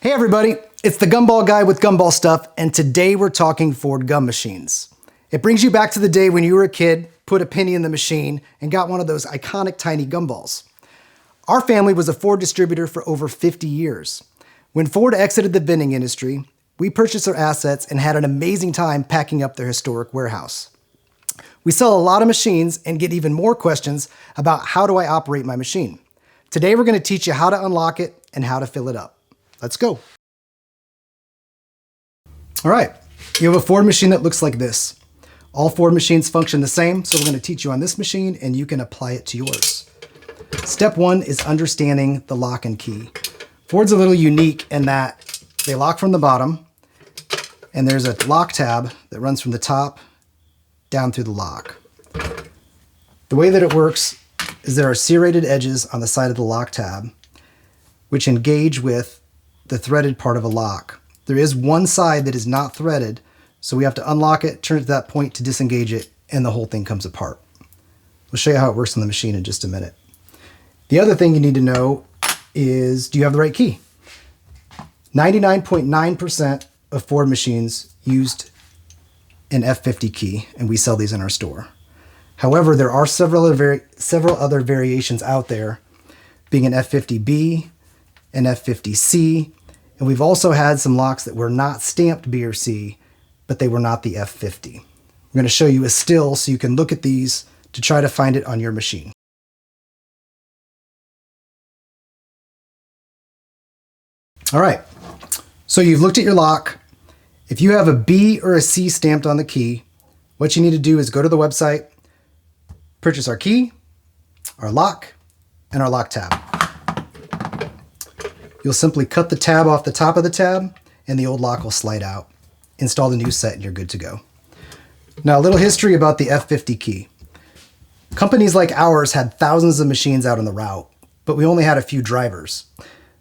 Hey everybody, it's the Gumball Guy with Gumball Stuff, and today we're talking Ford gum machines. It brings you back to the day when you were a kid, put a penny in the machine, and got one of those iconic tiny gumballs. Our family was a Ford distributor for over 50 years. When Ford exited the vending industry, we purchased their assets and had an amazing time packing up their historic warehouse. We sell a lot of machines and get even more questions about how do I operate my machine. Today we're going to teach you how to unlock it and how to fill it up. Let's go. All right, you have a Ford machine that looks like this. All Ford machines function the same, so we're going to teach you on this machine and you can apply it to yours. Step one is understanding the lock and key. Ford's a little unique in that they lock from the bottom, and there's a lock tab that runs from the top down through the lock. The way that it works is there are serrated edges on the side of the lock tab, which engage with the threaded part of a lock. There is one side that is not threaded, so we have to unlock it, turn it to that point to disengage it, and the whole thing comes apart. We'll show you how it works on the machine in just a minute. The other thing you need to know is, do you have the right key? 99.9% of Ford machines used an F50 key, and we sell these in our store. However, there are several other variations out there, being an F50B, an F50C, and we've also had some locks that were not stamped B or C, but they were not the F50. I'm going to show you a still so you can look at these to try to find it on your machine. All right, so you've looked at your lock. If you have a B or a C stamped on the key, what you need to do is go to the website, purchase our key, our lock, and our lock tab. You'll simply cut the tab off the top of the tab and the old lock will slide out. Install the new set and you're good to go. Now a little history about the F50 key. Companies like ours had thousands of machines out on the route, but we only had a few drivers.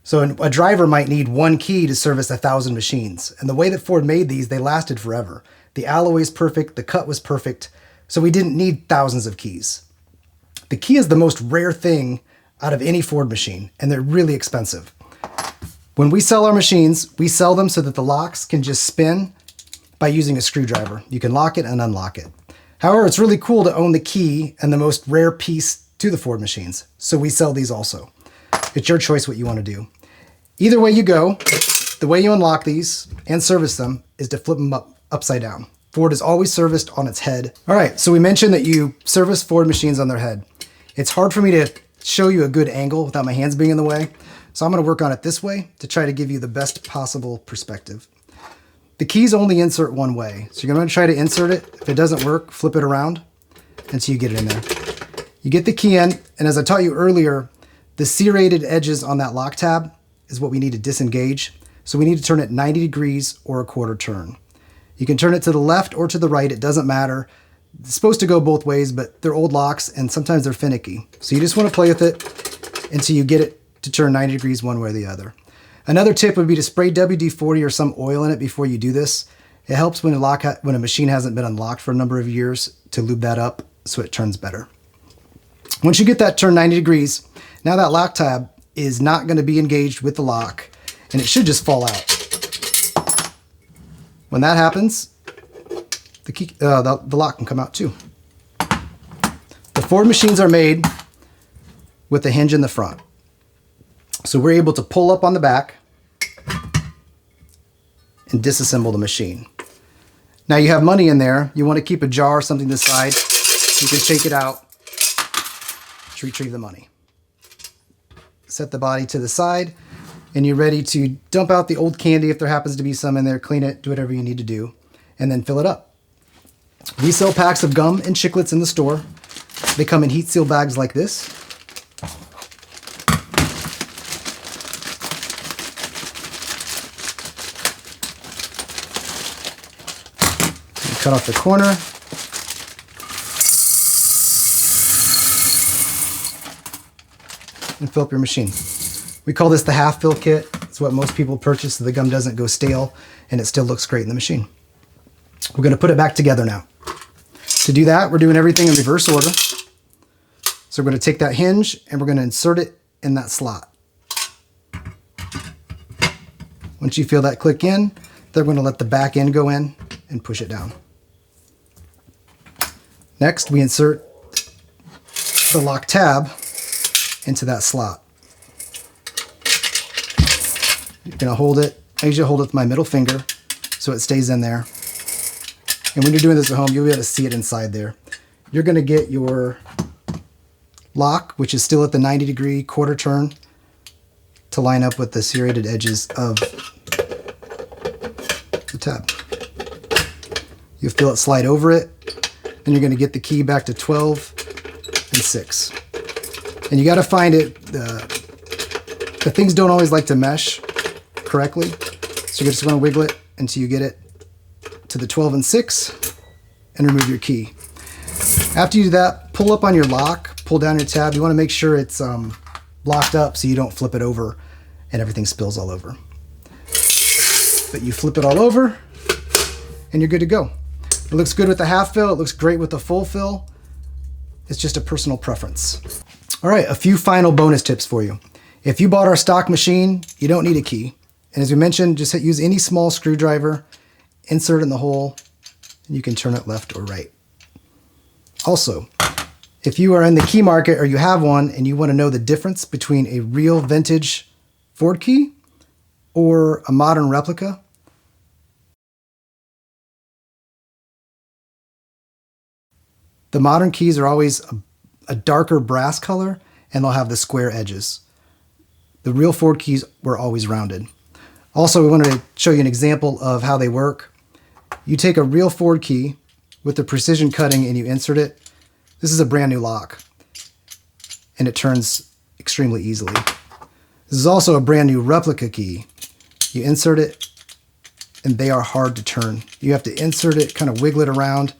So a driver might need one key to service 1,000 machines. And the way that Ford made these, they lasted forever. The alloy is perfect, the cut was perfect, so we didn't need thousands of keys. The key is the most rare thing out of any Ford machine, and they're really expensive. When we sell our machines, we sell them so that the locks can just spin by using a screwdriver. You can lock it and unlock it. However, it's really cool to own the key and the most rare piece to the Ford machines, so we sell these also. It's your choice what you want to do. Either way you go, the way you unlock these and service them is to flip them upside down. Ford is always serviced on its head. All right, so we mentioned that you service Ford machines on their head. It's hard for me to show you a good angle without my hands being in the way, so I'm going to work on it this way to try to give you the best possible perspective. The keys only insert one way, so you're going to try to insert it. If it doesn't work, flip it around until you get it in there. You get the key in, and as I taught you earlier, the serrated edges on that lock tab is what we need to disengage. So we need to turn it 90 degrees or a quarter turn. You can turn it to the left or to the right, it doesn't matter. It's supposed to go both ways, but they're old locks and sometimes they're finicky. So you just want to play with it until you get it to turn 90 degrees one way or the other. Another tip would be to spray WD-40 or some oil in it before you do this. It helps when a machine hasn't been unlocked for a number of years to lube that up so it turns better. Once you get that turned 90 degrees, now that lock tab is not going to be engaged with the lock and it should just fall out. When that happens, the lock can come out too. The Ford machines are made with a hinge in the front. So we're able to pull up on the back and disassemble the machine. Now you have money in there. You want to keep a jar or something to the side. You can shake it out to retrieve the money. Set the body to the side and you're ready to dump out the old candy if there happens to be some in there, clean it, do whatever you need to do, and then fill it up. We sell packs of gum and chiclets in the store. They come in heat seal bags like this. Cut off the corner. And fill up your machine. We call this the half fill kit. It's what most people purchase so the gum doesn't go stale and it still looks great in the machine. We're going to put it back together now. To do that, we're doing everything in reverse order. So we're going to take that hinge and we're going to insert it in that slot. Once you feel that click in, they're going to let the back end go in and push it down. Next, we insert the lock tab into that slot. You're going to hold it. I usually hold it with my middle finger so it stays in there. And when you're doing this at home, you'll be able to see it inside there. You're going to get your lock, which is still at the 90-degree quarter turn, to line up with the serrated edges of the tab. You'll feel it slide over it, and you're going to get the key back to 12 and 6. And you got to find it, the things don't always like to mesh correctly, so you're just going to wiggle it until you get it to the 12 and 6 and remove your key. After you do that, pull up on your lock, pull down your tab. You want to make sure it's locked up so you don't flip it over and everything spills all over. But you flip it all over and you're good to go. It looks good with the half fill. It looks great with the full fill. It's just a personal preference. All right, a few final bonus tips for you. If you bought our stock machine, you don't need a key. And as we mentioned, just use any small screwdriver, insert it in the hole, and you can turn it left or right. Also, if you are in the key market or you have one and you want to know the difference between a real vintage Ford key or a modern replica, the modern keys are always a darker brass color and they'll have the square edges. The real Ford keys were always rounded. Also, we wanted to show you an example of how they work. You take a real Ford key with the precision cutting and you insert it. This is a brand new lock and it turns extremely easily. This is also a brand new replica key. You insert it and they are hard to turn. You have to insert it, kind of wiggle it around,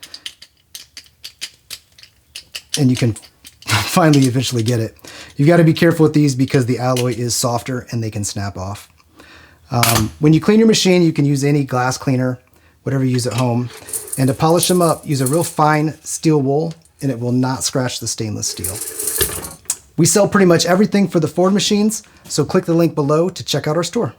and you can finally eventually get it. You've got to be careful with these because the alloy is softer and they can snap off. When you clean your machine, you can use any glass cleaner, whatever you use at home. And to polish them up, use a real fine steel wool and it will not scratch the stainless steel. We sell pretty much everything for the Ford machines, so click the link below to check out our store.